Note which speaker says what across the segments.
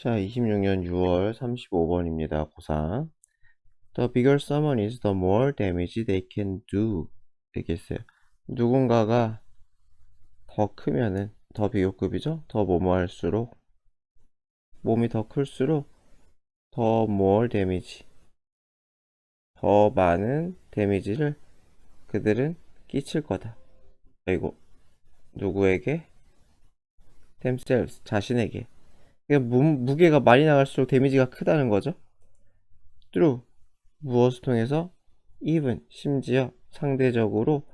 Speaker 1: 자, 26년 6월 35번입니다. 고3. The bigger someone is, the more damage they can do. 되겠어요. 누군가가 더 크면은, 더 비교급이죠? 더 뭐뭐 할수록, 몸이 더 클수록, 더 more damage, 더 많은 데미지를 그들은 끼칠 거다. 그리고 누구에게? themselves, 자신에게. 그러니까 무게가 많이 나갈수록 데미지가 크다는 거죠. through, 무엇을 통해서? even, 심지어 상대적으로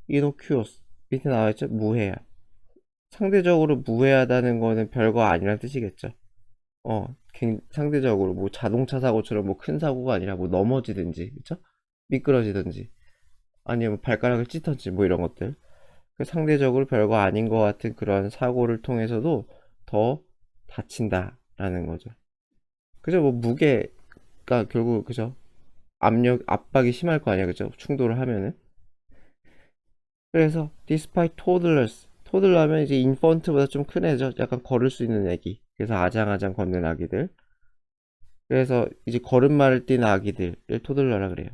Speaker 1: innocuous, 밑에 나와있죠? 무해야. 상대적으로 무해하다는 거는 별거 아니란 뜻이겠죠. 상대적으로 뭐 자동차 사고처럼 뭐 큰 사고가 아니라 뭐 넘어지든지, 그쵸? 미끄러지든지, 아니면 발가락을 찢든지 뭐 이런 것들. 상대적으로 별거 아닌 것 같은 그런 사고를 통해서도 더 다친다라는 거죠. 그죠? 뭐 무게가 결국 그죠? 압박이 심할 거 아니야, 그죠? 충돌을 하면은. 그래서 despite toddlers, 토들러 하면 이제 인펀트보다 좀 큰 애죠. 약간 걸을 수 있는 애기. 그래서 아장아장 걷는 아기들. 그래서 이제 걸음마를 뛴 아기들을 토들러라 그래요.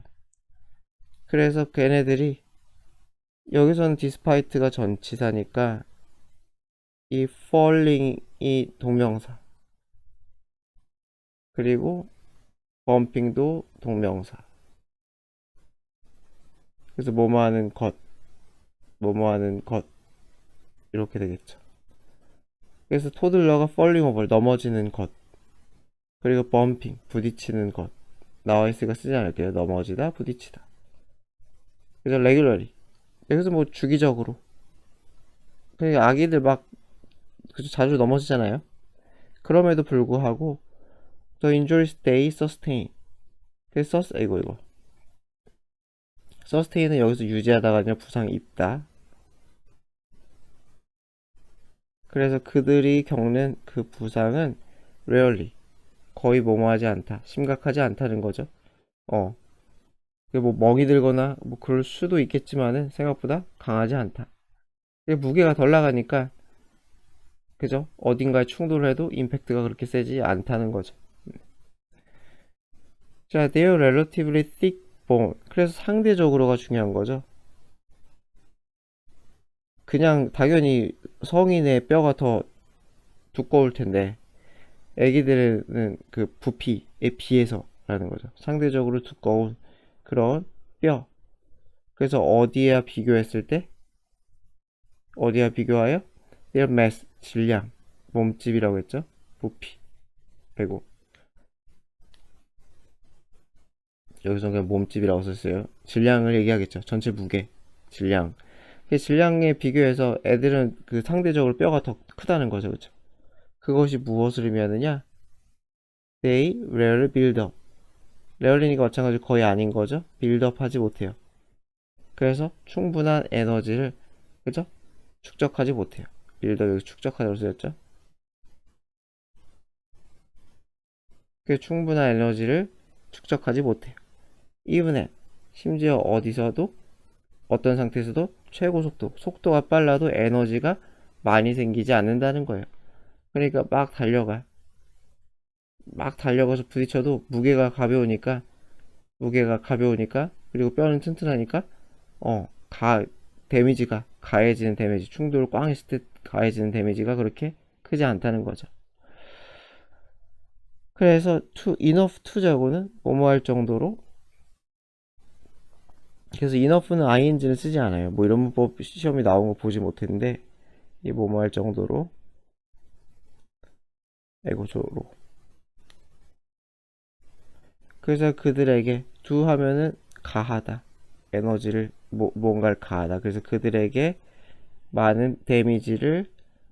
Speaker 1: 그래서 걔네들이 여기서는 despite가 전치사니까 이 falling이 동명사, 그리고 bumping도 동명사. 그래서 뭐뭐 하는 것, 뭐뭐 하는 것 이렇게 되겠죠. 그래서 토들러가 falling over, 넘어지는 것, 그리고 bumping, 부딪히는 것. 나와 있으니까 쓰지 않을게요. 넘어지다, 부딪히다. 그래서 regularly, 여기서 뭐 주기적으로. 그러니까 아기들 막 그죠, 자주 넘어지잖아요. 그럼에도 불구하고 the injuries they sustain. 그래서 이거 sustain은 여기서 유지하다가 아니라 부상 입다. 그래서 그들이 겪는 그 부상은 rarely, 거의 뭐뭐하지 않다, 심각하지 않다는 거죠. 어, 뭐 멍이 들거나 뭐 그럴 수도 있겠지만은 생각보다 강하지 않다. 무게가 덜 나가니까 그죠? 어딘가에 충돌을 해도 임팩트가 그렇게 세지 않다는 거죠. 자, they're relatively thick bone. 그래서 상대적으로가 중요한 거죠. 그냥 당연히 성인의 뼈가 더 두꺼울 텐데 애기들은 그 부피에 비해서라는 거죠. 상대적으로 두꺼운 그런 뼈. 그래서 어디에 비교했을 때, 어디와 비교하여? their mass, 질량, 몸집이라고 했죠. 부피, 배고. 여기서 그냥 몸집이라고 썼어요. 질량을 얘기하겠죠. 전체 무게, 질량. 그 질량에 비교해서 애들은 그 상대적으로 뼈가 더 크다는 거죠, 그죠? 그것이 무엇을 의미하느냐? They rarely build up. rarely니까 마찬가지로 거의 아닌 거죠. build up 하지 못해요. 그래서 충분한 에너지를, 그죠? 축적하지 못해요. build up 여기 축적하다고 쓰였죠. 그 충분한 에너지를 축적하지 못해요. even at, 심지어 어디서도, 어떤 상태에서도 최고 속도, 속도가 빨라도 에너지가 많이 생기지 않는다는 거예요. 그러니까 막 달려가서 부딪혀도 무게가 가벼우니까, 그리고 뼈는 튼튼하니까, 어, 가, 데미지가 가해지는 데미지, 충돌을 꽝 했을 때 가해지는 데미지가 그렇게 크지 않다는 거죠. 그래서 enough to자고는 뭐뭐 할 정도로, 그래서 enough는 ing는 쓰지 않아요. 뭐 이런 문법 시험이 나온 거 보지 못했는데, 이 뭐뭐 할 정도로, 에고조로. 그래서 그들에게 do 하면은 가하다, 에너지를 뭔가를 가하다. 그래서 그들에게 많은 데미지를,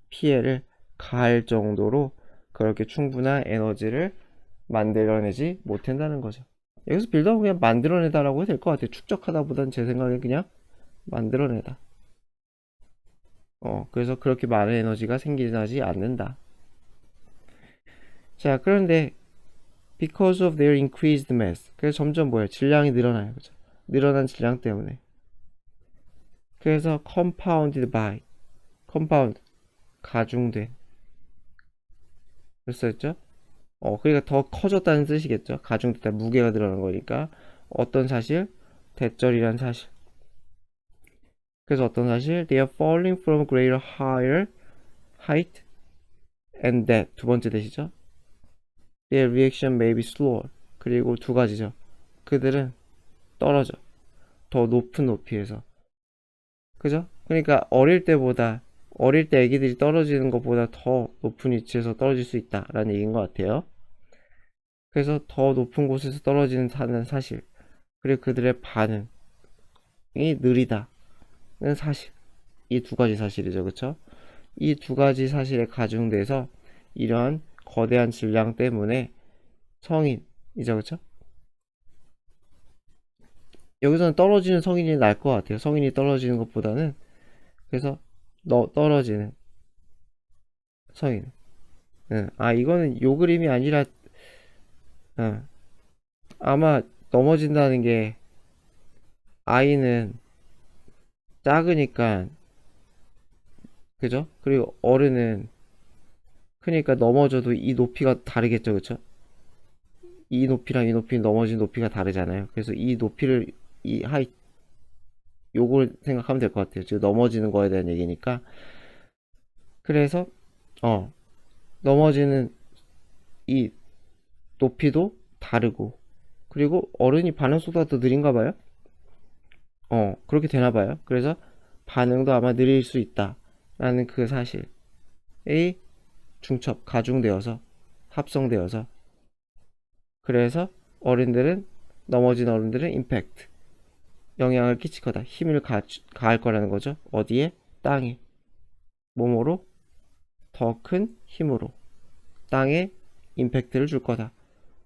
Speaker 1: 피해를 가할 정도로 그렇게 충분한 에너지를 만들어내지 못한다는 거죠. 여기서 빌드업은 그냥 만들어내다라고 해도 될 것 같아요. 축적하다 보단 제 생각에 그냥 만들어내다. 그래서 그렇게 많은 에너지가 생기지 않는다. 자, 그런데 because of their increased mass, 그래서 점점 뭐예요? 질량이 늘어나요. 그죠? 늘어난 질량 때문에. 그래서 compounded by, compound, 가중된. 그랬었죠? 그러니까 더 커졌다는 뜻이겠죠. 가중됐다, 무게가 늘어난 거니까. 어떤 사실? 대절이란 사실. 그래서 어떤 사실? They are falling from greater higher height and that 두 번째 대시죠. Their reaction may be slower. 그리고 두 가지죠. 그들은 떨어져. 더 높은 높이에서. 그죠? 그러니까 어릴 때 애기들이 떨어지는 것보다 더 높은 위치에서 떨어질 수 있다라는 얘기인 것 같아요. 그래서 더 높은 곳에서 떨어지는 사실. 그리고 그들의 반응이 느리다는 사실. 이 두 가지 사실이죠. 그쵸? 이 두 가지 사실에 가중돼서 이러한 거대한 질량 때문에 성인이죠. 그쵸? 여기서는 떨어지는 성인이 날 것 같아요. 성인이 떨어지는 것보다는. 그래서 떨어지는 성인. 응. 이거는 요 그림이 아니라, 응. 아마 넘어진다는 게 아이는 작으니까, 그죠? 그리고 어른은 크니까 넘어져도 이 높이가 다르겠죠. 그쵸? 이 높이랑 이 높이 넘어진 높이가 다르잖아요. 그래서 이 높이를, 이 하이, 요걸 생각하면 될 것 같아요. 지금 넘어지는 거에 대한 얘기니까. 그래서, 어, 넘어지는 이 높이도 다르고, 그리고 어른이 반응 속도가 더 느린가 봐요. 그렇게 되나 봐요. 그래서 반응도 아마 느릴 수 있다. 라는 그 사실이 가중되어서, 합성되어서, 그래서 넘어진 어른들은 임팩트, 영향을 끼칠 거다. 힘을 가할 거라는 거죠. 어디에? 땅에. 몸으로 더 큰 힘으로 땅에 임팩트를 줄 거다.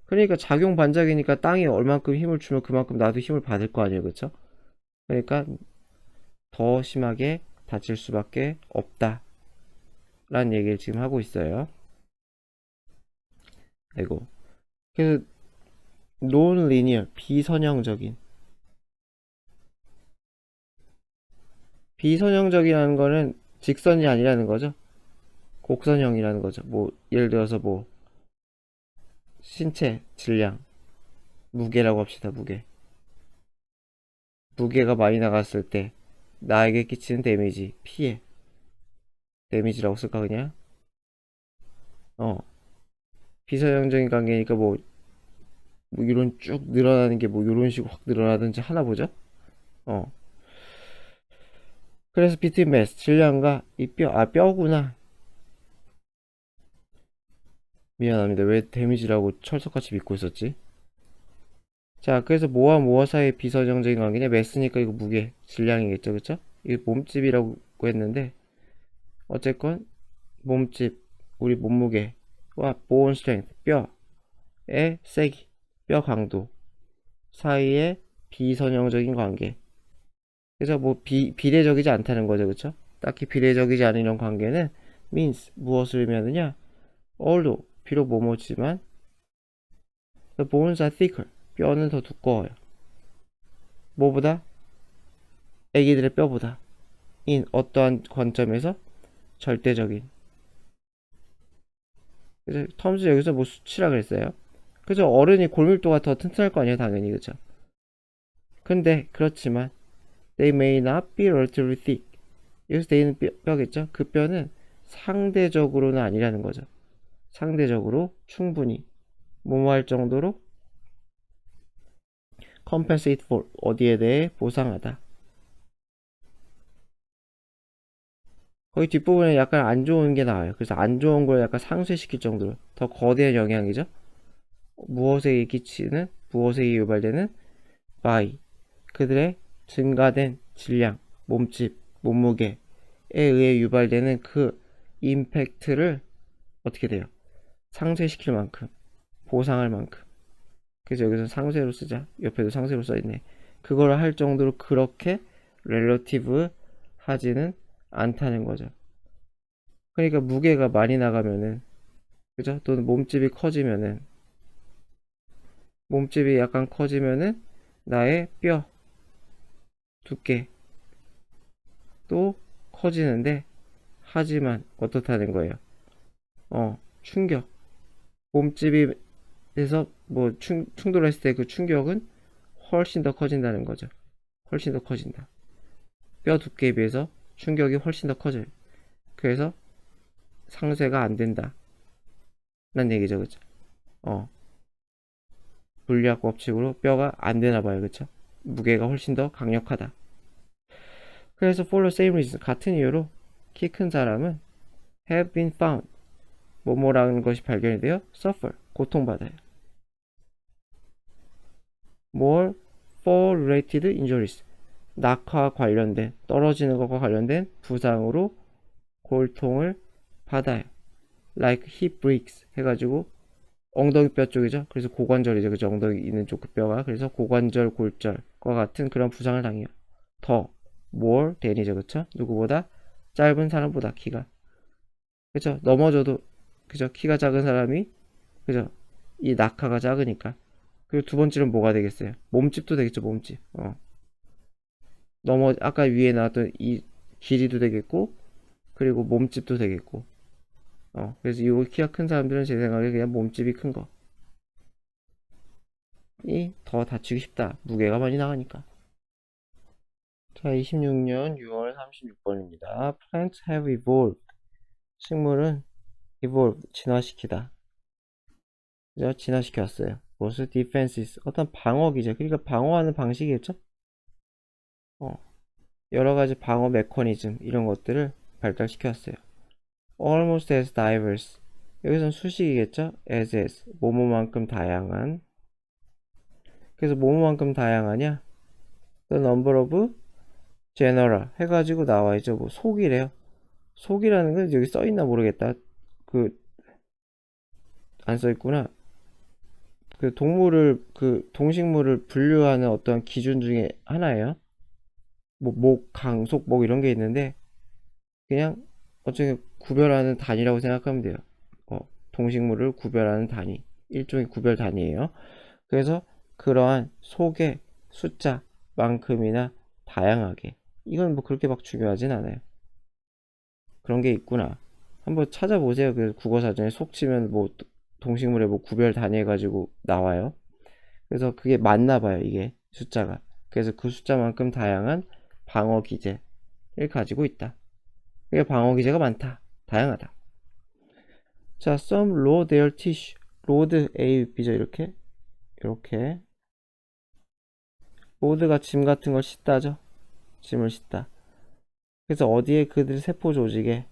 Speaker 1: 그러니까 작용 반작이니까 땅에 얼만큼 힘을 주면 그만큼 나도 힘을 받을 거 아니에요. 그쵸? 그러니까 더 심하게 다칠 수밖에 없다. 라는 얘기를 지금 하고 있어요. 아이고. 그래서 non-linear, 비선형적이라는 거는 직선이 아니라는 거죠. 곡선형이라는 거죠. 뭐 예를 들어서 뭐 신체 질량, 무게라고 합시다. 무게가 많이 나갔을 때 나에게 끼치는 데미지, 피해, 데미지라고 쓸까 그냥. 어 비선형적인 관계니까 뭐 이런 쭉 늘어나는 게 뭐 이런 식으로 확 늘어나든지 하나 보죠. 어 그래서 between mass, 질량과 이 뼈구나. 미안합니다. 왜 데미지라고 철석같이 믿고 있었지? 자, 그래서 뭐와 뭐와 사이의 비선형적인 관계냐? 매스니까 이거 무게, 질량이겠죠, 그쵸? 이거 몸집이라고 했는데, 어쨌건, 몸집, 우리 몸무게와 bone strength, 뼈의 세기, 뼈 강도 사이의 비선형적인 관계. 그래서 뭐 비례적이지 않다는 거죠, 그쵸? 딱히 비례적이지 않은 이런 관계는 means, 무엇을 의미하느냐? although, 비록 뭐뭐지만, the bones are thicker, 뼈는 더 두꺼워요. 뭐보다? 애기들의 뼈보다. 인 어떠한 관점에서 절대적인. 그래서 텀즈 여기서 뭐 수치라 그랬어요. 그죠? 어른이 골밀도가 더 튼튼할 거 아니에요, 당연히. 그죠? 근데 그렇지만 they may not be relatively thick. 여기서 they는 뼈겠죠? 그 뼈는 상대적으로는 아니라는 거죠. 상대적으로 충분히 뭐뭐 할 정도로 compensate for, 어디에 대해 보상하다. 거기 뒷부분에 약간 안 좋은 게 나와요. 그래서 안 좋은 걸 약간 상쇄시킬 정도로 더 거대한 영향이죠. 무엇에 유발되는 by, 그들의 증가된 질량, 몸집, 몸무게에 의해 유발되는 그 임팩트를 어떻게 돼요? 상쇄시킬 만큼, 보상할 만큼. 그래서 여기서 상쇄로 쓰자. 옆에도 상쇄로 써있네. 그걸 할 정도로 그렇게 렐러티브 하지는 않다는 거죠. 그러니까 무게가 많이 나가면은, 그죠? 또는 몸집이 약간 커지면은 나의 뼈 두께도 커지는데, 하지만 어떻다는 거예요? 충격, 몸집에서 뭐 충돌했을 때 그 충격은 훨씬 더 커진다는 거죠. 훨씬 더 커진다. 뼈 두께에 비해서 충격이 훨씬 더 커져요. 그래서 상쇄가 안 된다. 난 얘기죠, 그쵸? 어, 물리학 법칙으로 뼈가 안 되나 봐요, 그쵸? 무게가 훨씬 더 강력하다. 그래서 for the same reason, 같은 이유로 키 큰 사람은 have been found, 뭐뭐라는 것이 발견이 되어 suffer, 고통받아요. more fall related injuries, 낙하 관련된, 떨어지는 것과 관련된 부상으로 골통을 받아요. like hip breaks 해가지고 엉덩이 뼈 쪽이죠. 그래서 고관절이죠. 그죠? 엉덩이 있는 쪽 그 뼈가. 그래서 고관절, 골절과 같은 그런 부상을 당해요. 더, more than이죠. 그쵸? 누구보다 짧은 사람보다 키가. 그쵸? 넘어져도, 그죠? 키가 작은 사람이, 그죠? 이 낙하가 작으니까. 그리고 두 번째는 뭐가 되겠어요? 몸집도 되겠죠, 몸집. 아까 위에 나왔던 이 길이도 되겠고, 그리고 몸집도 되겠고. 그래서 이 키가 큰 사람들은 제 생각에 그냥 몸집이 큰 거. 이 더 다치기 쉽다. 무게가 많이 나가니까. 자, 26년 6월 36번입니다. Plants have evolved. 식물은 evolved, 진화시키다. 그죠? 진화시켰어요. 무엇을 defenses, 어떤 방어기죠. 그러니까 방어하는 방식이겠죠? 어, 여러 가지 방어 메커니즘, 이런 것들을 발달시켰어요. Almost as diverse. 여기선 수식이겠죠? as, 뭐뭐만큼 다양한. 그래서 뭐뭐만큼 다양하냐? The number of general 해가지고 나와있죠. 뭐 속이래요. 속이라는 건 여기 써있나 모르겠다. 그 안 써있구나. 그 동물을 그 동식물을 분류하는 어떤 기준 중에 하나예요. 뭐 목, 강, 속, 목 이런 게 있는데 그냥 어쨌든 구별하는 단위라고 생각하면 돼요. 동식물을 구별하는 단위, 일종의 구별 단위예요. 그래서 그러한 속의 숫자만큼이나 다양하게, 이건 뭐 그렇게 막 중요하진 않아요. 그런 게 있구나. 한번 찾아보세요. 그 국어사전에 속 치면 뭐 동식물의 뭐 구별 단위 해가지고 나와요. 그래서 그게 맞나 봐요, 이게 숫자가. 그래서 그 숫자만큼 다양한 방어 기제를 가지고 있다. 이게 방어 기제가 많다. 다양하다. 자, some load their tissue. load A, B죠, 이렇게. 이렇게. load가 짐 같은 걸 싣다죠. 짐을 싣다. 그래서 어디에 그들의 세포 조직에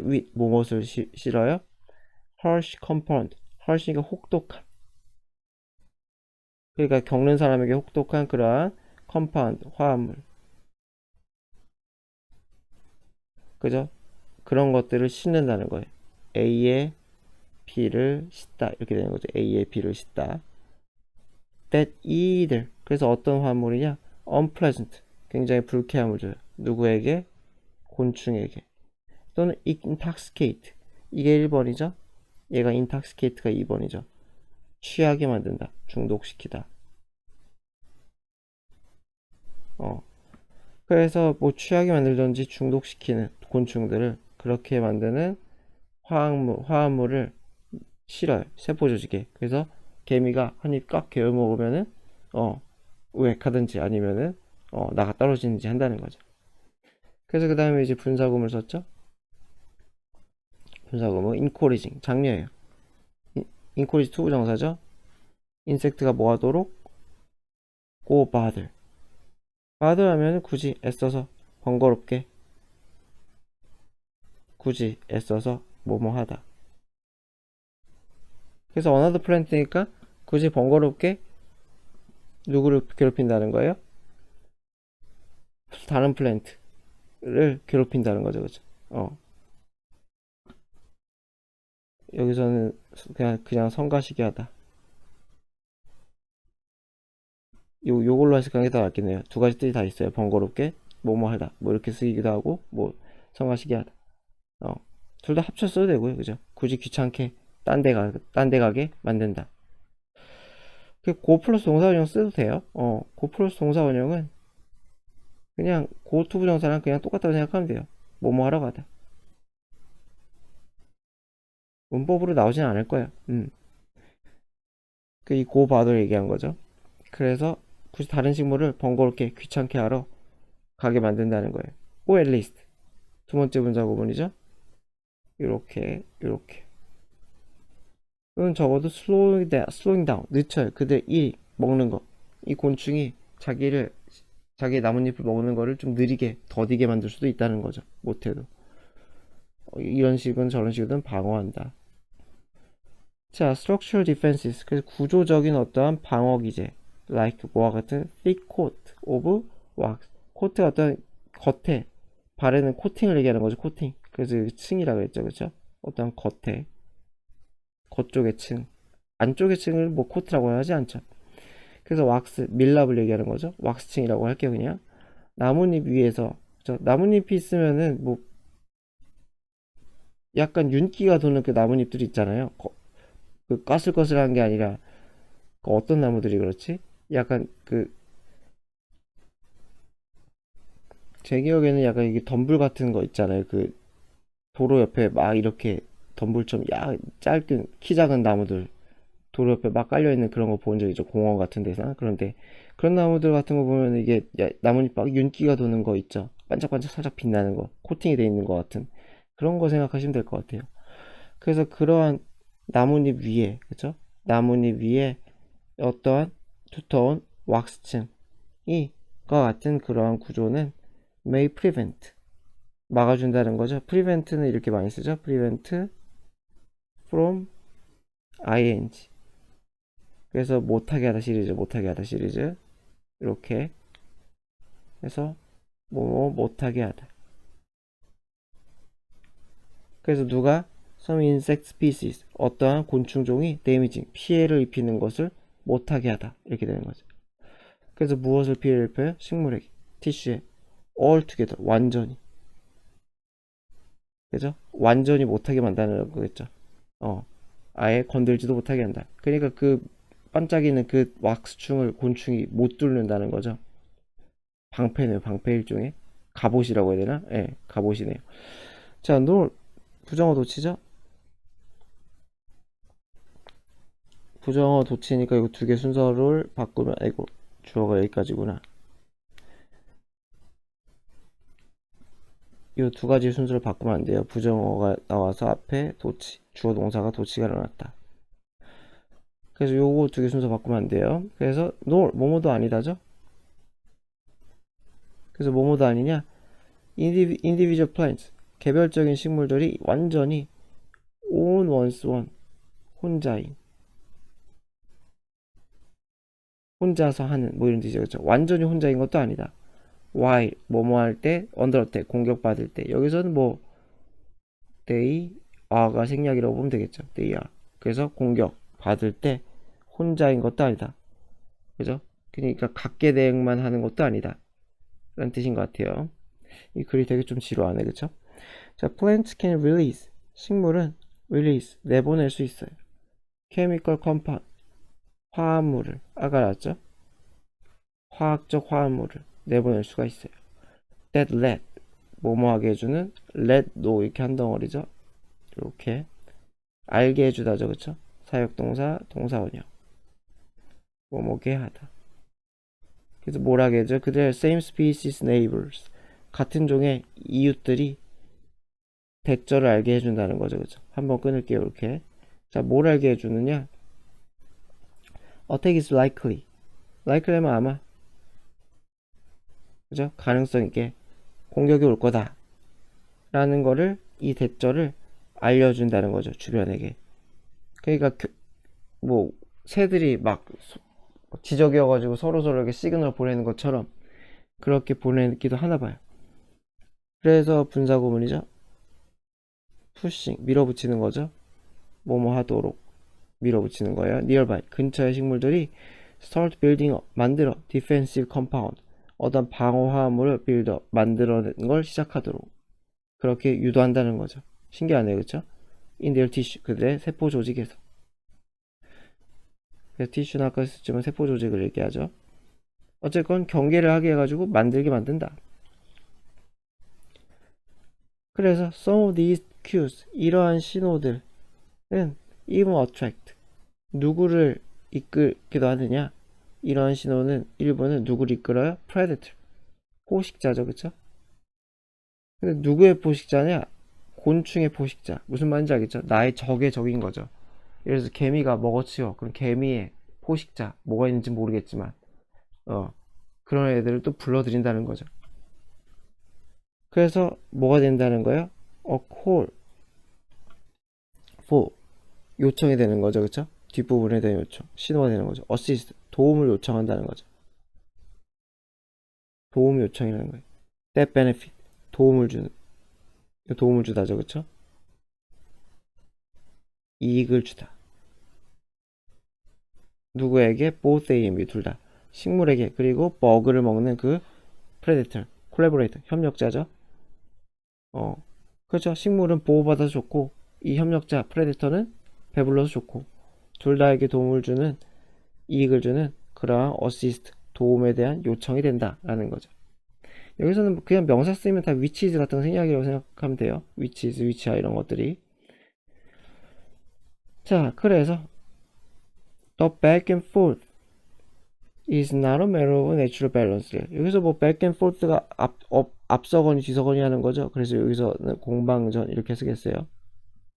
Speaker 1: 윗 무엇을 실어요? harsh compound. harsh니까 혹독한. 그러니까 겪는 사람에게 혹독한 그러한 compound, 화합물. 그죠? 그런 것들을 싣는다는 거예요. A에 B를 싣다. 이렇게 되는 거죠. A에 B를 싣다. that either. 그래서 어떤 화물이냐? unpleasant. 굉장히 불쾌함을 줘요. 누구에게? 곤충에게. 또는 intoxicate. 이게 1번이죠. 얘가 intoxicate가 2번이죠. 취하게 만든다. 중독시키다. 그래서 뭐 취하게 만들든지 중독시키는 곤충들을 그렇게 만드는 화합물을 실어요. 세포 조직에. 그래서 개미가 한 입 꽉 개어 먹으면은 우액하든지 아니면은 나가 떨어지는지 한다는 거죠. 그래서 그 다음에 이제 분사구문을 썼죠. 분사구문 encouraging, 장려예요. encourage 투부정사죠. 인섹트가 뭐 하도록? go bother. bother 하면은 굳이 애써서 번거롭게, 굳이 애써서 뭐뭐 하다. 그래서 another plant니까 굳이 번거롭게 누구를 괴롭힌다는 거예요? 다른 플랜트를 괴롭힌다는 거죠, 그죠? 여기서는 그냥 성가시게 하다. 요걸로 해석하는 게 더 낫겠네요. 두 가지 뜻이 다 있어요. 번거롭게, 뭐뭐 하다. 뭐 이렇게 쓰기도 하고, 뭐 성가시게 하다. 둘 다 합쳐 써도 되고요, 그죠? 굳이 귀찮게 딴 데 가게 만든다. 고 플러스 동사 원형 써도 돼요. 고 플러스 동사 원형은 그냥 고 투 부정사랑 그냥 똑같다고 생각하면 돼요. 뭐뭐 하러 가다. 문법으로 나오진 않을 거예요. 이 고바도 얘기한 거죠. 그래서 굳이 다른 식물을 번거롭게 귀찮게 하러 가게 만든다는 거예요. or at least. 두 번째 분사 구문이죠. 이렇게. 이건 적어도 slowing down, 늦춰요. 그들 일 먹는 거. 이 곤충이 자기 나뭇잎을 먹는 거를 좀 느리게, 더디게 만들 수도 있다는 거죠. 못해도. 이런 식은 저런 식이든 방어한다. 자, structural defenses. 그래서 구조적인 어떠한 방어 기제. like 뭐와 같은 thick coat of wax. 코트가 어떤 겉에 바르는 코팅을 얘기하는 거죠. 코팅. 그래서 층이라 그랬죠. 그렇죠? 어떤 겉쪽의 층. 안쪽의 층을 뭐 코트라고 하지 않죠. 그래서 왁스, 밀랍을 얘기하는 거죠. 왁스층이라고 할게요, 그냥. 나뭇잎 위에서. 그렇죠? 나뭇잎이 있으면은 뭐 약간 윤기가 도는 그 나뭇잎들이 있잖아요. 그 까슬까슬한 게 아니라 그 어떤 나무들이 그렇지? 약간 제 기억에는 약간 이게 덤불 같은 거 있잖아요. 그 도로 옆에 막 이렇게 덤불처럼 짧은 키 작은 나무들 도로 옆에 막 깔려 있는 그런 거 본 적 있죠. 공원 같은 데서. 그런데 그런 나무들 같은 거 보면 이게 나뭇잎 막 윤기가 도는 거 있죠. 반짝반짝 살짝 빛나는 거, 코팅이 돼 있는 것 같은 그런 거 생각하시면 될 것 같아요. 그래서 그러한 나뭇잎 위에, 그죠? 나뭇잎 위에 어떠한 두터운 왁스층이 과 같은 그러한 구조는 may prevent 막아준다는 거죠. prevent는 이렇게 많이 쓰죠. prevent from ing. 그래서 못하게 하다 시리즈 이렇게 해서 뭐 못하게 하다. 그래서 누가 some insect species 어떠한 곤충종이 damaging 피해를 입히는 것을 못하게 하다 이렇게 되는 거죠. 그래서 무엇을 피해를 입혀요? 식물에게, 티슈에 altogether 완전히, 그죠? 완전히 못하게 만드는 거겠죠. 아예 건들지도 못하게 한다. 그러니까 그 반짝이는 그 왁스충을 곤충이 못 뚫는다는 거죠. 방패네요. 방패 일종의 갑옷이라고 해야 되나? 예, 갑옷이네요. 자, 부정어 도치죠? 부정어 도치니까 이거 두 개 순서를 바꾸면, 아이고, 주어가 여기까지구나. 이 두 가지 순서를 바꾸면 안 돼요. 부정어가 나와서 앞에 도치, 주어 동사가 도치가 일어났다. 그래서 요거 두 개 순서 바꾸면 안 돼요. 그래서 뭐뭐도 아니다죠? 그래서 뭐뭐도 아니냐? individual plants, 개별적인 식물들이 완전히 on one's one, 혼자서 하는 뭐 이런 뜻이죠. 그렇죠? 완전히 혼자인 것도 아니다. while 뭐뭐 할 때, under attack 공격받을 때. 여기서는 뭐 they are가 생략이라고 보면 되겠죠. they are. 그래서 공격 받을 때 혼자인 것도 아니다. 그죠? 그러니까 각계 대응만 하는 것도 아니다. 라는 뜻인 것 같아요. 이 글이 되게 좀 지루하네. 그쵸? 자, plants can release. 식물은 release. 내보낼 수 있어요. chemical compound. 화합물을. 아까 나왔죠? 화학적 화합물을 내보낼 수가 있어요. that let. 뭐뭐하게 해주는 let know. 이렇게 한 덩어리죠. 이렇게. 알게 해주다죠. 그쵸? 사역동사, 동사원형. 뭐뭐게 하다. 그래서 뭐라게 해줘? 그들 same species neighbors. 같은 종의 이웃들이 대절을 알게 해준다는 거죠. 그죠? 한번 끊을게요. 이렇게. 자, 뭘 알게 해주느냐? Attack is likely. likely면 아마. 그죠? 가능성 있게 공격이 올 거다. 라는 거를, 이 대절을 알려준다는 거죠. 주변에게. 그러니까, 뭐, 새들이 막 지적이어가지고 서로서로에게 시그널 보내는 것처럼 그렇게 보내기도 하나 봐요. 그래서 분사구문이죠. pushing, 밀어붙이는 거죠. 뭐뭐 하도록 밀어붙이는 거예요. nearby, 근처의 식물들이 start building up, 만들어 defensive compound, 어떤 방어 화합물을 build up, 만들어내는 걸 시작하도록 그렇게 유도한다는 거죠. 신기하네요. 그렇죠? in their tissue, 그들의 세포 조직에서. 그래서 티슈는 아까 했었지만 세포 조직을 얘기하죠. 어쨌건 경계를 하게 해가지고 만들게 만든다. 그래서 some of these cues, 이러한 신호들, even attract 누구를 이끌기도 하느냐. 이러한 신호는 일부는 누구를 이끌어요? predator 포식자죠, 그쵸? 근데 누구의 포식자냐? 곤충의 포식자. 무슨 말인지 알겠죠? 나의 적의 적인 거죠. 예를 들어서 개미가 먹어치워. 그럼 개미의 포식자 뭐가 있는지 모르겠지만 그런 애들을 또 불러들인다는 거죠. 그래서 뭐가 된다는 거예요? A call for 요청이 되는 거죠, 그쵸? 뒷부분에 대한 요청, 신호가 되는 거죠. assist 도움을 요청한다는 거죠. 도움 요청이라는 거예요. that benefit 도움을 주는 도움을 주다죠, 그쵸? 이익을 주다. 누구에게? both A and B 둘 다. 식물에게 그리고 버그를 먹는 그 predator, collaborator 협력자죠. 그렇죠. 식물은 보호받아서 좋고 이 협력자 프레데터는 배불러서 좋고 둘 다에게 도움을 주는 이익을 주는 그러한 어시스트 도움에 대한 요청이 된다라는 거죠. 여기서는 그냥 명사 쓰이면 다 위치즈 같은 생략이라고 생각하면 돼요. 위치즈, 위치하 이런 것들이. 자, 그래서 the back and forth is not a matter of natural balance. 여기서 뭐 back and forth가 앞서거니 뒤서거니 하는 거죠. 그래서 여기서는 공방전 이렇게 쓰겠어요.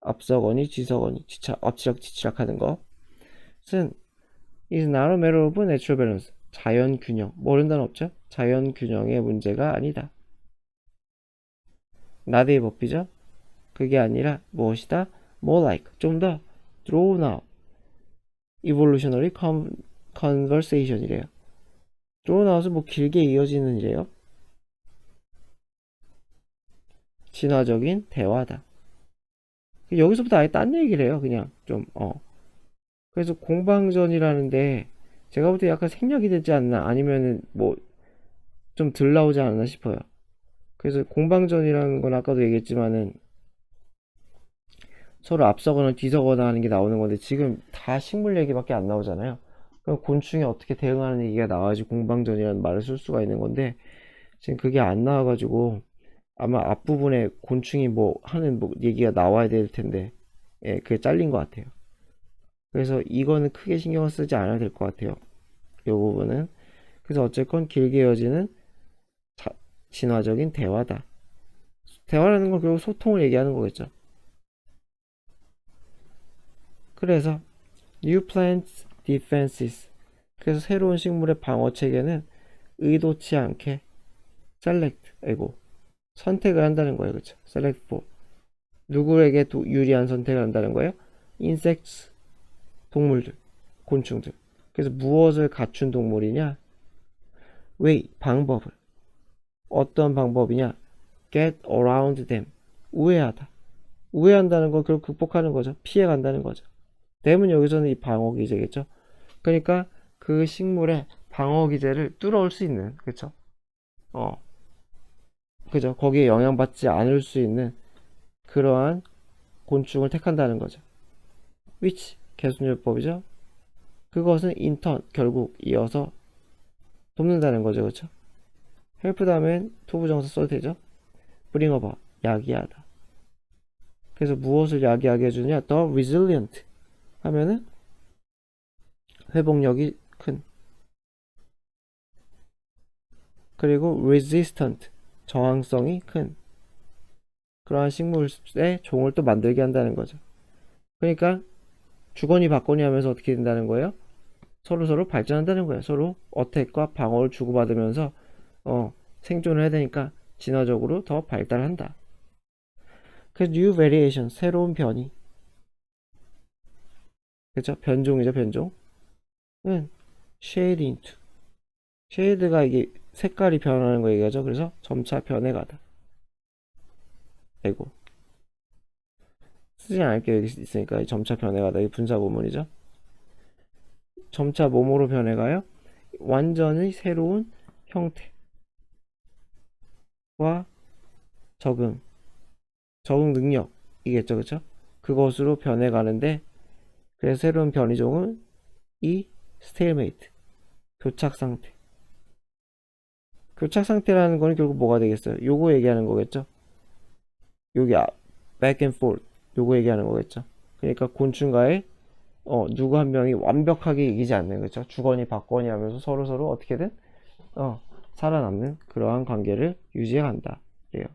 Speaker 1: 앞서거니 뒤서거니 엎치락 뒤치락 하는 것은 is not a matter of natural balance. 자연 균형. 모르는 단어 없죠? 자연 균형의 문제가 아니다. 나대의 법이죠? 그게 아니라 무엇이다? more like 좀 더 drawn out evolutionary conversation이래요. drawn out은 뭐 길게 이어지는 이래요. 진화적인 대화다. 여기서부터 아예 딴 얘기를 해요. 그냥 좀 그래서 공방전이라는데 제가 볼 때 약간 생략이 되지 않나 아니면은 뭐 좀 덜 나오지 않나 싶어요. 그래서 공방전이라는 건 아까도 얘기했지만은 서로 앞서거나 뒤서거나 하는 게 나오는 건데 지금 다 식물 얘기밖에 안 나오잖아요. 그럼 곤충이 어떻게 대응하는 얘기가 나와야지 공방전이라는 말을 쓸 수가 있는 건데 지금 그게 안 나와가지고 아마 앞부분에 곤충이 뭐 하는 뭐 얘기가 나와야 될 텐데 예, 그게 잘린 것 같아요. 그래서 이거는 크게 신경 쓰지 않아도 될 것 같아요. 이 부분은. 그래서 어쨌건 길게 이어지는 진화적인 대화다. 대화라는 건 결국 소통을 얘기하는 거겠죠. 그래서 new plants defenses 그래서 새로운 식물의 방어 체계는 의도치 않게 select 아이고 선택을 한다는 거예요. 그렇죠? select for 누구에게 유리한 선택을 한다는 거예요? insects 동물들 곤충들 그래서 무엇을 갖춘 동물이냐? way 방법을 어떤 방법이냐? get around them 우회하다 우회한다는 건 결국 극복하는 거죠. 피해간다는 거죠. them은 여기서는 이 방어 기제겠죠. 그러니까 그 식물의 방어 기제를 뚫어올 수 있는 그쵸? 그죠? 거기에 영향받지 않을 수 있는 그러한 곤충을 택한다는 거죠. which 개순율법이죠. 그것은 인턴 결국 이어서 돕는다는 거죠, 그렇죠? help 다음엔 투부정사 써도 되죠. bring about 야기하다. 그래서 무엇을 야기하게 해주느냐? the resilient 하면은 회복력이 큰 그리고 resistant 저항성이 큰 그러한 식물의 종을 또 만들게 한다는 거죠. 그러니까 주거니 받거니 하면서 어떻게 된다는 거예요? 서로 발전한다는 거예요. 서로 어택과 방어를 주고받으면서 생존을 해야 되니까 진화적으로 더 발달한다. 그래서 new variation 새로운 변이 그렇죠? 변종이죠 변종은 shade into shade가 이게 색깔이 변하는 거 얘기하죠. 그래서 점차 변해가다. 아이고 쓰지 않을게요. 여기 있으니까 점차 변해가다 이 분사 구문이죠. 점차 뭐뭐로 변해가요? 완전히 새로운 형태와 적응 능력이겠죠, 그쵸? 그것으로 변해가는데 그래서 새로운 변이종은 이 스테일메이트 교착 상태라는 거는 결국 뭐가 되겠어요? 요거 얘기하는 거겠죠? 여기 back and forth 요거 얘기하는 거겠죠? 그러니까 곤충과의 누구 한 명이 완벽하게 이기지 않는, 그죠? 주거니 받거니 하면서 서로서로 어떻게든 살아남는 그러한 관계를 유지해 간다. 그래요.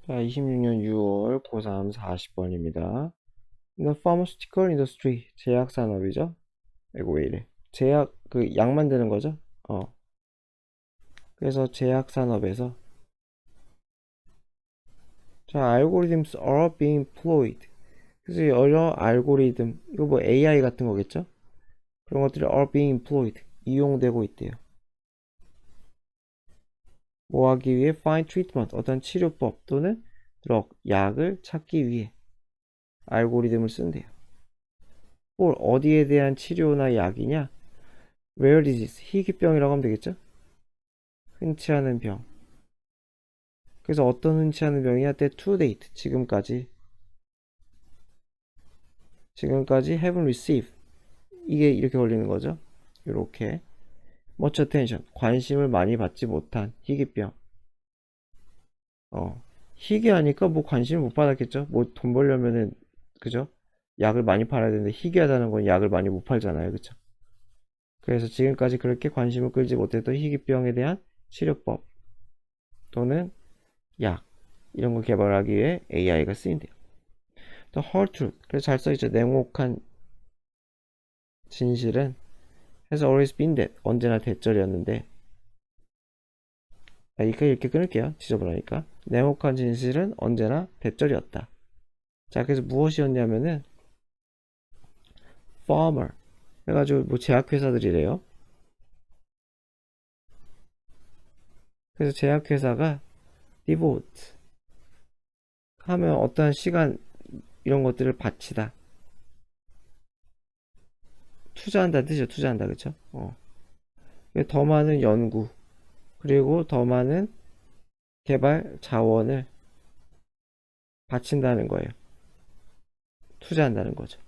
Speaker 1: 자, 26년 6월 고3 40번입니다. The pharmaceutical industry, 제약 산업이죠. 이거 왜 이래? 제약, 그 약 만드는 거죠? 그래서 제약 산업에서, 자, algorithms are being employed. 그래서 여러 알고리즘, 이거 뭐 AI 같은 거겠죠? 그런 것들이 are being employed, 이용되고 있대요. 뭐 하기 위해? find treatment, 어떤 치료법 또는 drug, 약을 찾기 위해 알고리즘을 쓴대요. 뭘 어디에 대한 치료나 약이냐? rare disease, 희귀병이라고 하면 되겠죠? 흔치 않은 병. 그래서 어떤 흔치 않은 병이야? that to date, 지금까지 haven't received, 이게 이렇게 걸리는 거죠. 이렇게 much attention, 관심을 많이 받지 못한 희귀병. 희귀하니까 뭐 관심을 못 받았겠죠. 뭐 돈 벌려면은, 그죠? 약을 많이 팔아야 되는데 희귀하다는 건 약을 많이 못 팔잖아요. 그쵸? 그래서 지금까지 그렇게 관심을 끌지 못했던 희귀병에 대한 치료법 또는 약, 이런 거 개발하기 위해 AI가 쓰인대요. 또 hard truth, 그래서 잘 써있죠. 냉혹한 진실은 has always been that, 언제나 대절이었는데, 이렇게 끊을게요. 지저분하니까. 냉혹한 진실은 언제나 대절이었다. 자, 그래서 무엇이었냐면은 farmer 해가지고 뭐 제약회사들이래요. 그래서 제약회사가 devote 하면 어떠한 시간, 이런 것들을 바치다, 투자한다 뜻이죠. 투자한다, 그쵸? 더 많은 연구 그리고 더 많은 개발 자원을 바친다는 거예요. 투자한다는 거죠.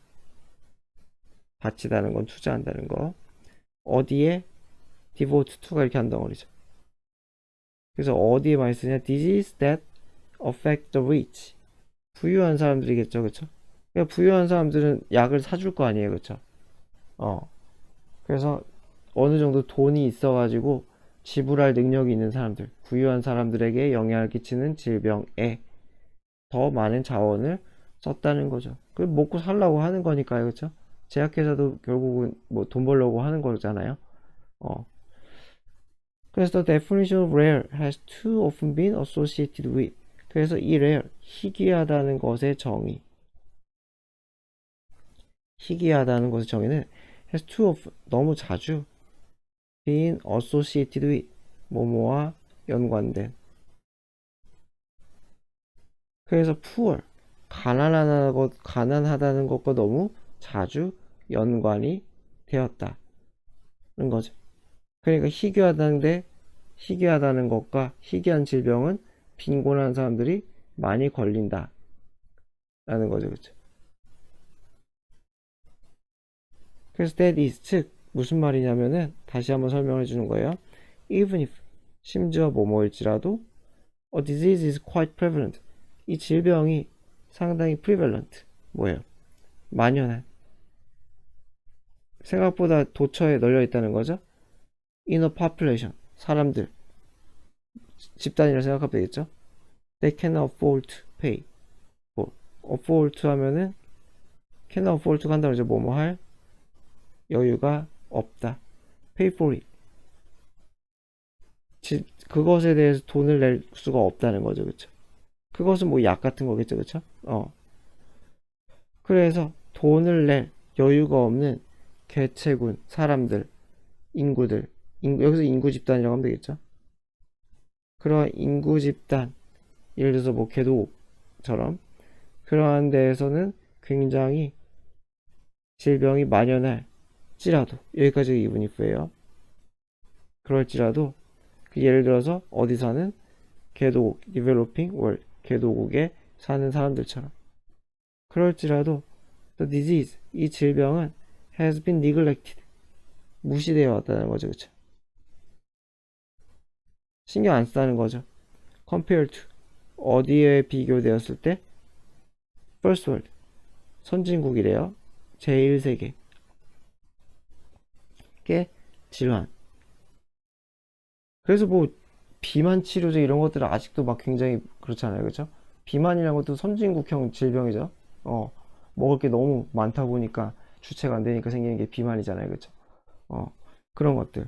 Speaker 1: 바치다는 건 투자한다는 거. 어디에? devote to가 이렇게 한 덩어리죠. 그래서 어디에 많이 쓰냐? disease that affect the rich, 부유한 사람들이겠죠, 그쵸? 그러니까 부유한 사람들은 약을 사줄 거 아니에요, 그쵸? 그래서 어느 정도 돈이 있어가지고 지불할 능력이 있는 사람들, 부유한 사람들에게 영향을 끼치는 질병에 더 많은 자원을 썼다는 거죠. 그 먹고 살라고 하는 거니까요, 그렇죠? 제약회사도 결국은 뭐 돈 벌려고 하는 거잖아요. 어. 그래서 the definition of rare has too often been associated with. 그래서 이 rare, 희귀하다는 것의 정의, 희귀하다는 것의 정의는 has too often, 너무 자주 been associated with, 뭐뭐와 연관된. 그래서 poor, 가난하다는 것과 너무 자주 연관이 되었다는 거죠. 그러니까 희귀하다는 것과 희귀한 질병은 빈곤한 사람들이 많이 걸린다라는 거죠, 그렇죠? 그래서 that is, 즉 무슨 말이냐면은 다시 한번 설명해 주는 거예요. Even if, 심지어 뭐뭐일지라도 a disease is quite prevalent, 이 질병이 상당히 prevalent, 뭐예요? 만연한, 생각보다 도처에 널려 있다는 거죠. in a population, 사람들, 집단이라 생각하면 되겠죠. They cannot afford to pay. 뭐, afford to 하면은 cannot afford to 간다고 그러죠. 뭐뭐 할 여유가 없다. pay for it. 그것에 대해서 돈을 낼 수가 없다는 거죠. 그쵸? 그것은 뭐 약 같은 거겠죠. 그쵸? 그래서 돈을 낼 여유가 없는 개체군, 사람들, 인구들, 여기서 인구 집단이라고 하면 되겠죠. 그러한 인구 집단, 예를 들어서 뭐 개도처럼 그러한 데에서는 굉장히 질병이 만연할지라도, 여기까지 even if예요. 그럴지라도 예를 들어서 어디 사는 개도국, developing world, 개도국에 사는 사람들처럼, 그럴지라도 the disease, 이 질병은 has been neglected, 무시되어 왔다는 거죠. 그쵸? 신경 안 쓰는 거죠. compared to, 어디에 비교되었을 때? first world. 선진국이래요. 제1세계. 게 질환. 그래서 뭐 비만 치료제 이런 것들은 아직도 막 굉장히 그렇잖아요. 그죠? 비만이라는 것도 선진국형 질병이죠. 먹을 게 너무 많다 보니까 주체가 안 되니까 생기는 게 비만이잖아요. 그죠? 어, 그런 것들.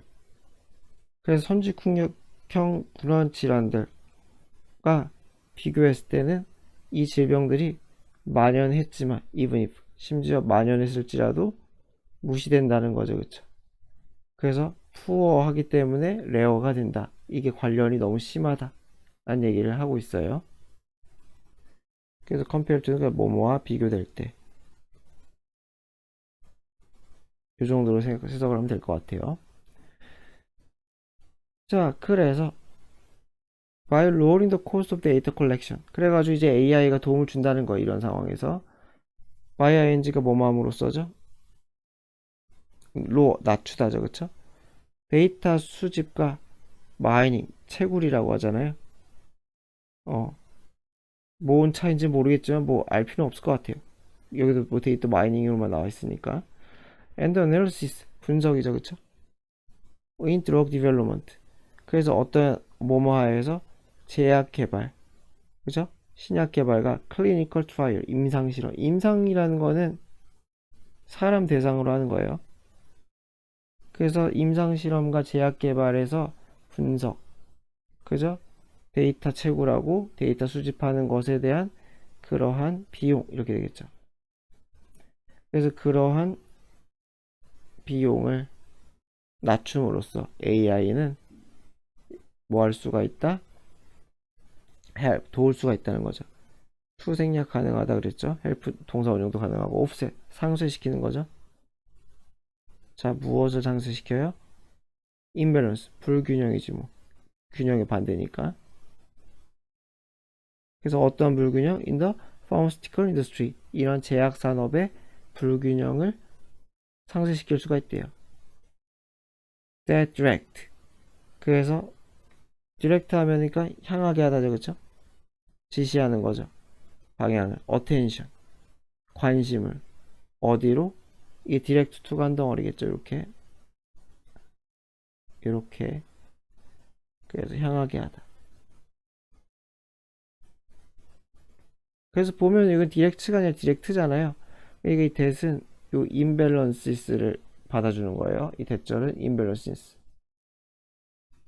Speaker 1: 그래서 선진국형 그런 질환들과 비교했을 때는 이 질병들이 만연했지만, even if, 심지어 만연했을지라도 무시된다는 거죠. 그쵸? 그래서 푸어하기 때문에 레어가 된다. 이게 관련이 너무 심하다. 라는 얘기를 하고 있어요. 그래서 compare to가 뭐뭐와 비교될 때. 이 정도로 해석을 하면 될 것 같아요. 자, 그래서 by lowering the cost of data collection. 그래가지고 이제 AI가 도움을 준다는 거예요. 이런 상황에서. by ing가 뭐뭐함으로 써죠? 낮추다죠. 그쵸? 데이터 수집과 마이닝, 채굴이라고 하잖아요. 뭔 차인지 모르겠지만 뭐 알 필요는 없을 것 같아요. 여기도 뭐 데이터 마이닝으로만 나와 있으니까. and analysis, 분석이죠. 그쵸? in drug development. 그래서 어떤 뭐뭐하에서 제약 개발, 그죠? 신약 개발과 clinical trial, 임상 실험. 임상이라는 거는 사람 대상으로 하는 거예요. 그래서 임상 실험과 제약 개발에서 분석, 그죠? 데이터 채굴하고 데이터 수집하는 것에 대한 그러한 비용, 이렇게 되겠죠. 그래서 그러한 비용을 낮춤으로써 AI는 뭐 할 수가 있다? 도울 수가 있다는 거죠. 투생략 가능하다 그랬죠. 헬프 동사 원형도 가능하고, offset 상쇄시키는 거죠. 자, 무엇을 상쇄시켜요? imbalance, 불균형이지 뭐. 균형의 반대니까. 그래서 어떠한 불균형? in the pharmaceutical industry. 이런 제약 산업의 불균형을 상쇄시킬 수가 있대요. that direct. 그래서 direct 하면니까 향하게 하다죠. 그쵸? 지시하는 거죠. 방향을. attention. 관심을. 어디로? 이게 direct to 간 덩어리겠죠. 이렇게. 그래서 향하게 하다. 그래서 보면 이건 디렉트가 아니라 디렉트잖아요. 이게 이 that은 요 imbalance를 받아주는 거예요. 이 대절은 imbalances.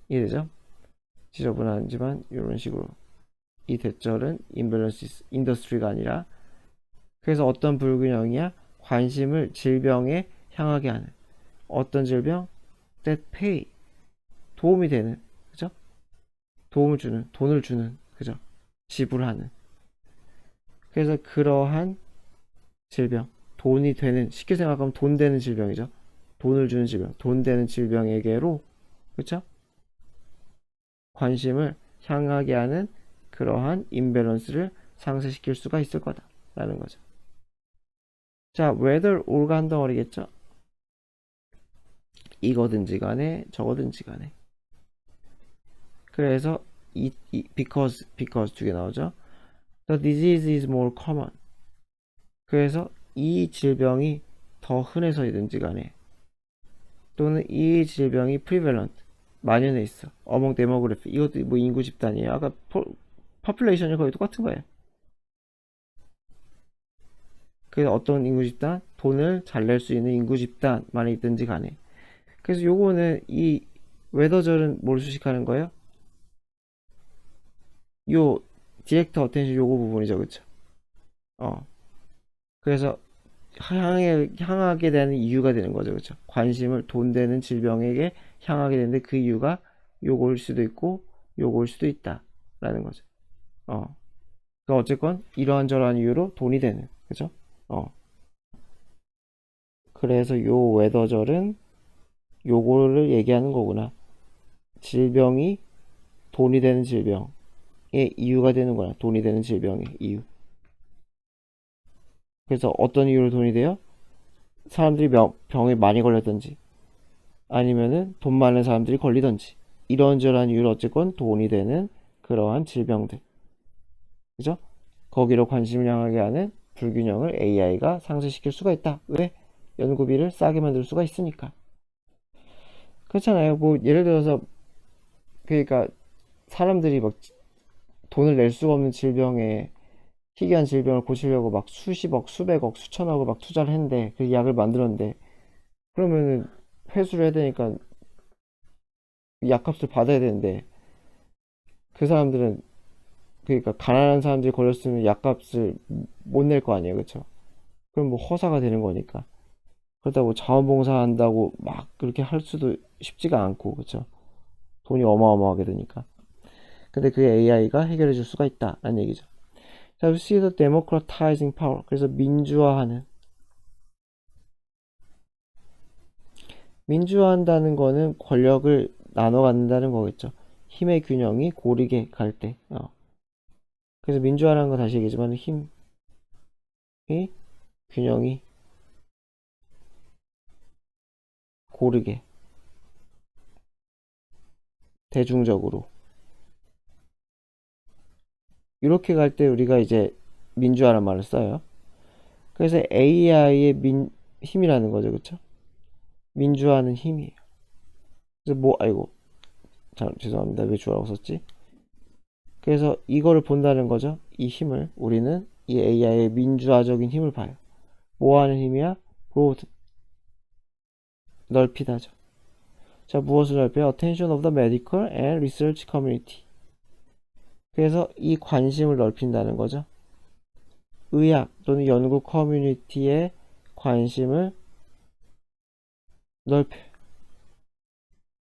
Speaker 1: 이해되죠? 지저분하지만 이런 식으로 이 대절은 imbalances, industry가 아니라. 그래서 어떤 불균형이야? 관심을 질병에 향하게 하는. 어떤 질병? that pay. 도움이 되는. 그죠? 도움을 주는, 돈을 주는. 그죠? 지불하는. 그래서 그러한 질병, 돈이 되는, 쉽게 생각하면 돈 되는 질병이죠. 돈을 주는 질병, 돈 되는 질병에게로, 그쵸? 관심을 향하게 하는 그러한 임밸런스를 상쇄시킬 수가 있을 거다라는 거죠. 자, whether or가 한 덩어리겠죠? 이거든지 간에 저거든지 간에. 그래서 because 두 개 나오죠. The disease is more common. 그래서 이 질병이 더 흔해서이든지 간에, 또는 이 질병이 prevalent, 만연해 있어. among demography. 이것도 뭐 인구 집단이에요. 아까 population이 거의 똑같은 거예요. 그래서 어떤 인구 집단? 돈을 잘 낼 수 있는 인구 집단만에 있든지 간에. 그래서 요거는 이 웨더절은 뭘 수식하는 거예요? 요 디렉터 어텐션 요거 부분이죠. 그쵸? 그래서 향하게 되는 이유가 되는 거죠. 그쵸? 관심을 돈 되는 질병에게 향하게 되는데 그 이유가 요거일 수도 있고 요거일 수도 있다 라는 거죠. 그러니까 어쨌건 이러한저러한 이유로 돈이 되는, 그죠? 그래서 요 웨더절은 요거를 얘기하는 거구나. 질병이 돈이 되는 질병의 이유가 되는 거야. 돈이 되는 질병의 이유. 그래서 어떤 이유로 돈이 돼요? 사람들이 병에 많이 걸렸던지, 아니면은 돈 많은 사람들이 걸리던지, 이런저런 이유로 어쨌건 돈이 되는 그러한 질병들, 그죠? 거기로 관심을 향하게 하는 불균형을 AI가 상쇄시킬 수가 있다. 왜? 연구비를 싸게 만들 수가 있으니까. 그렇잖아요. 뭐 예를 들어서 그러니까 사람들이 막 돈을 낼 수가 없는 질병에 희귀한 질병을 고치려고 막 수십억, 수백억, 수천억을 막 투자를 했는데 그 약을 만들었는데 그러면은 회수를 해야 되니까 약값을 받아야 되는데 그 사람들은 그러니까 가난한 사람들이 걸렸으면 약값을 못 낼 거 아니에요, 그쵸? 그럼 뭐 허사가 되는 거니까. 그렇다고 자원봉사한다고 막 그렇게 할 수도 쉽지가 않고, 그쵸? 돈이 어마어마하게 드니까. 근데 그게 AI가 해결해 줄 수가 있다라는 얘기죠. 자, we see the democratizing power. 그래서 민주화한다는 거는 권력을 나눠 갖는다는 거겠죠. 힘의 균형이 고르게 갈 때. 그래서 민주화라는 거 다시 얘기하지만 힘의 균형이 고르게 대중적으로 이렇게 갈 때 우리가 이제 민주화란 말을 써요. 그래서 AI의 힘이라는 거죠, 그쵸? 민주화는 힘이에요. 그래서 뭐 아이고 죄송합니다. 왜 주화라고 썼지? 그래서 이거를 본다는 거죠. 이 힘을 우리는 이 AI의 민주화적인 힘을 봐요. 뭐 하는 힘이야? broad, 넓히다죠. 자, 무엇을 넓혀요? Attention of the medical and research community. 그래서 이 관심을 넓힌다는 거죠. 의학 또는 연구 커뮤니티의 관심을 넓혀.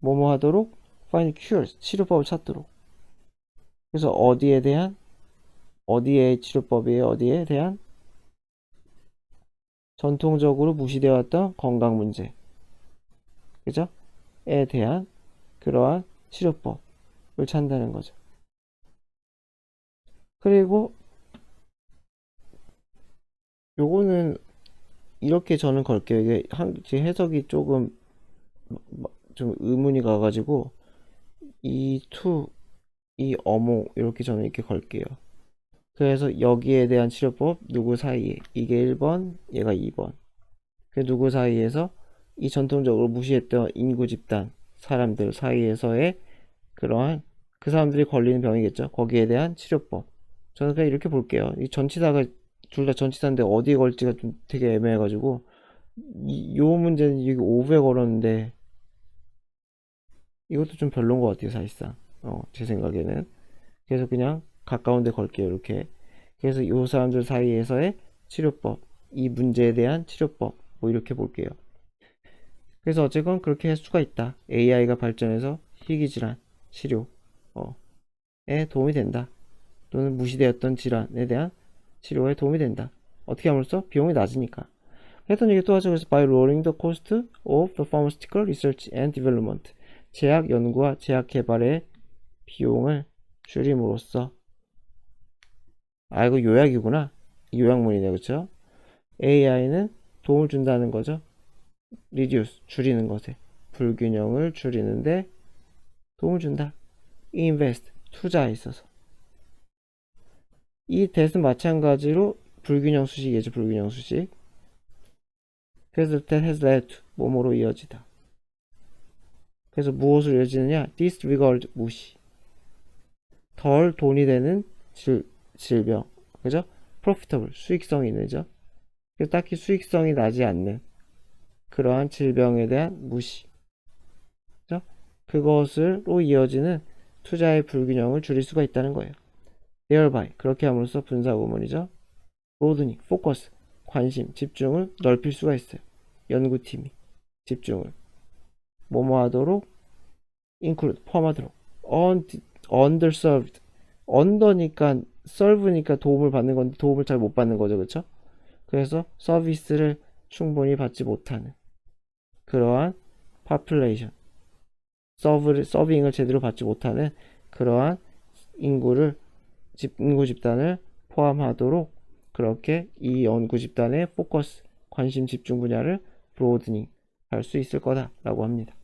Speaker 1: 뭐뭐 하도록? Find cures, 치료법을 찾도록. 그래서 어디의 치료법이에요? 어디에 대한? 전통적으로 무시되어 왔던 건강 문제. 그죠? 에 대한 그러한 치료법을 찾는다는 거죠. 그리고 요거는 이렇게 저는 걸게요. 이게 제 해석이 조금 좀 의문이 가가지고 이 투, 이 어몽 이렇게 저는 이렇게 걸게요. 그래서 여기에 대한 치료법 누구 사이에 이게 1번 얘가 2번 그 누구 사이에서 이 전통적으로 무시했던 인구 집단 사람들 사이에서의 그러한 그 사람들이 걸리는 병이겠죠. 거기에 대한 치료법. 저는 그냥 이렇게 볼게요. 이 전치사가 둘 다 전치사인데 어디에 걸지가 좀 되게 애매해가지고 요 문제는 이게 오브에 걸었는데 이것도 좀 별론 것 같아요, 사실상. 제 생각에는. 그래서 그냥 가까운 데 걸게요, 이렇게. 그래서 요 사람들 사이에서의 치료법, 이 문제에 대한 치료법, 뭐 이렇게 볼게요. 그래서 어쨌건 그렇게 할 수가 있다. AI가 발전해서 희귀질환 치료에 도움이 된다. 또는 무시되었던 질환에 대한 치료에 도움이 된다. 어떻게 함으로써? 비용이 낮으니까. 했던 얘기 또 하죠. 그래서 by lowering the cost of the pharmaceutical research and development. 제약 연구와 제약 개발의 비용을 줄임으로써. 아, 이거 요약이구나. 요약문이네, 그쵸? AI는 도움을 준다는 거죠. reduce, 줄이는 것에. 불균형을 줄이는데 도움을 준다. invest, 투자에 있어서. 이 that은 마찬가지로 불균형 수식이죠, 불균형 수식. 그래서 that has led to, 뭐뭐로 이어지다. 그래서 무엇으로 이어지느냐? disregard, 무시. 덜 돈이 되는 질병. 그죠? profitable, 수익성이 있는죠. 딱히 수익성이 나지 않는 그러한 질병에 대한 무시. 그죠? 그것으로 이어지는 투자의 불균형을 줄일 수가 있다는 거예요. thereby, 그렇게 함으로써 분사구문이죠. broadening, focus, 관심, 집중을 넓힐 수가 있어요. 연구팀이 집중을 뭐뭐 하도록 include, 포함하도록 underserved, under니까 serve니까 도움을 받는 건데 도움을 잘 못 받는 거죠, 그쵸? 그래서 서비스를 충분히 받지 못하는 그러한 population, 서빙을 제대로 받지 못하는 그러한 인구 집단을 포함하도록 그렇게 이 연구 집단의 포커스, 관심 집중 분야를 브로드닝 할 수 있을 거다라고 합니다.